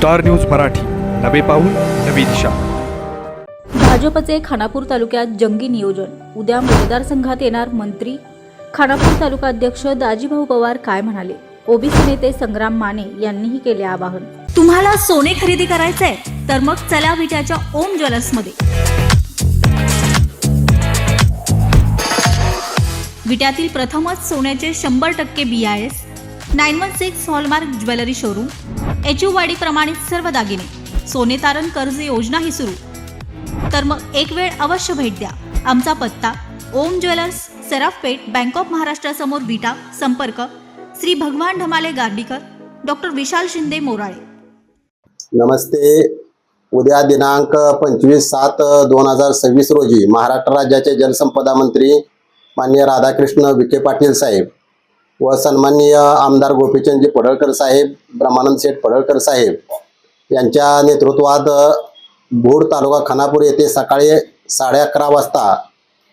Star news Marathi, नवे पाऊल नवी दिशा। भाजपचे खानापूर तालुक्यात जंगी नियोजन। उद्या मतदारसंघात येणार मंत्री। खानापूर तालुका अध्यक्ष दाजीभाऊ पवार काय म्हणाले? ओबीसी नेते संग्राम माने यांनीही केले आवाहन। तुम्हाला सोने खरेदी करायचंय तर मग चला विट्याच्या ओम ज्वेलर्समध्ये। विट्यातील प्रथमच सोन्याचे 100% BIS 916 हॉलमार्क ज्वेलरी शोरूम। HUवाडी प्रमाणित सर्व दागिने, सोने तारण कर्ज योजना ही सुरू। तर मग एक वेळ अवश्य भेट द्या। आमचा पत्ता ओम ज्वेलर्स, सराफपेठ, बँक ऑफ महाराष्ट्र समोर विटा। संपर्क श्री भगवान ढमाले गार्डीकर, डॉक्टर विशाल शिंदे मोराळे। नमस्ते। उद्या दिनांक 25/7/2026 रोजी महाराष्ट्र राज्याचे जलसंपदा मंत्री माननीय राधाकृष्ण विखे पाटील साहेब व सन्माननीय आमदार गोपीचंदजी पडळकर साहेब, ब्रह्मानंद शेठ पडळकर साहेब यांच्या नेतृत्वात भूड तालुका खानापूर येथे सकाळी 11:30 वाजता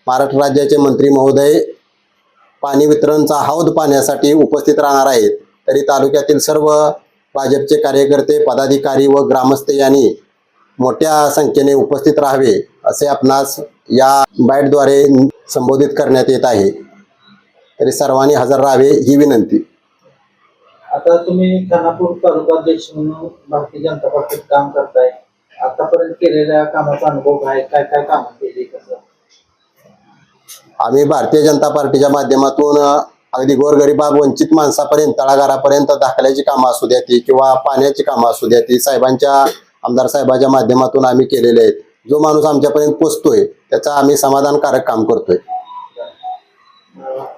महाराष्ट्र राज्याचे मंत्री महोदय पाणी वितरणचा हौद पाहण्यासाठी उपस्थित राहणार आहेत। तरी तालुक्यातील सर्व भाजपचे कार्यकर्ते, पदाधिकारी व ग्रामस्थ यांनी मोठ्या संख्येने उपस्थित राहावे असे आपणास या बाईटद्वारे संबोधित करण्यात येत आहे। तरी सर्वांनी हजर राहावे ही विनंती। आता तुम्ही खानापूर तालुका अध्यक्ष म्हणून भारतीय जनता पार्टीत काम करताय, आतापर्यंत केलेल्या कामाचा अनुभव आहे, काय काय काम केले, कसं? आम्ही भारतीय जनता पार्टीच्या माध्यमातून अगदी गोरगरिबा वंचित माणसापर्यंत, तळागाळापर्यंत दाखल्याची कामं असू द्या ती किंवा पाण्याची कामं असू द्या ती साहेबांच्या, आमदार साहेबांच्या माध्यमातून आम्ही केलेले आहेत। जो माणूस आमच्यापर्यंत पोचतोय त्याचा आम्ही समाधानकारक काम करतोय।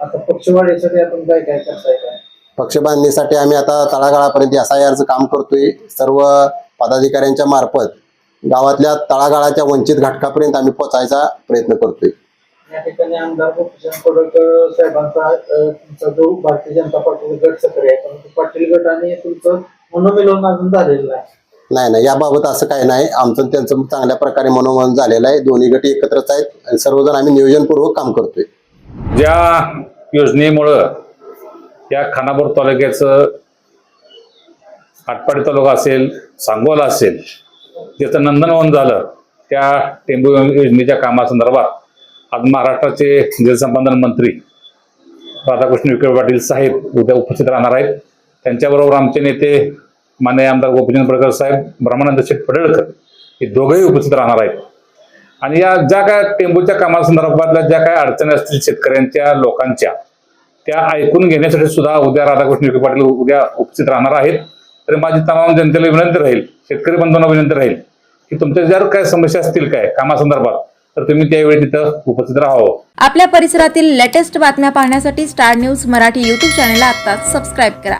आता पक्षवाढीसाठी आपण काय काय करताय? काय पक्ष बांधणीसाठी आम्ही आता तळागाळापर्यंत SIRचं काम करतोय। सर्व पदाधिकाऱ्यांच्या मार्फत गावातल्या तळागाळाच्या वंचित घटकापर्यंत आम्ही पोहोचायचा प्रयत्न करतोय। या ठिकाणी आमदार गोपीचंद पडळकर साहेबांचा तुमचा जो भारतीय जनता पार्टीचा गट सक्रिय आहे, परंतु पाटील गट आणि तुमचं मनोमिलन अजून झालेलं नाही। नाही, याबाबत असं काही नाही। आमचं त्यांचं चांगल्या प्रकारे मनोमन झालेलं आहे। दोन्ही गट एकत्रच आहेत आणि सर्वजण आम्ही नियोजनपूर्वक काम करतोय। ज्या योजनेमुळं या खानापूर तालुक्याचं आटपाडी तालुका असेल, सांगोला असेल, ज्याचं नंदनवन झालं, त्या टेंबू योजनेच्या कामासंदर्भात आज महाराष्ट्राचे जलसंपदा मंत्री राधाकृष्ण विखे पाटील साहेब उद्या उपस्थित राहणार आहेत। त्यांच्याबरोबर आमचे नेते माननीय आमदार गोपीचंद पडळकर साहेब, ब्रह्मानंद शेठ पडळकर हे दोघेही उपस्थित राहणार आहेत। आणि या ज्या काय टेंबूच्या कामासंदर्भातल्या ज्या काय अडचणी असतील शेतकऱ्यांच्या, लोकांच्या, त्या ऐकून घेण्यासाठी सुद्धा उद्या राधाकृष्ण विखे पाटील उद्या उपस्थित राहणार आहेत। तर माझी तमाम जनतेला विनंती राहील, शेतकरी बंधूंना विनंती राहील की तुमच्या जर काय समस्या असतील काय कामासंदर्भात तर तुम्ही त्यावेळी तिथं उपस्थित राहावं। आपल्या परिसरातील लेटेस्ट बातम्या पाहण्यासाठी स्टार न्यूज मराठी YouTube चॅनलला आत्ताच सबस्क्राईब करा।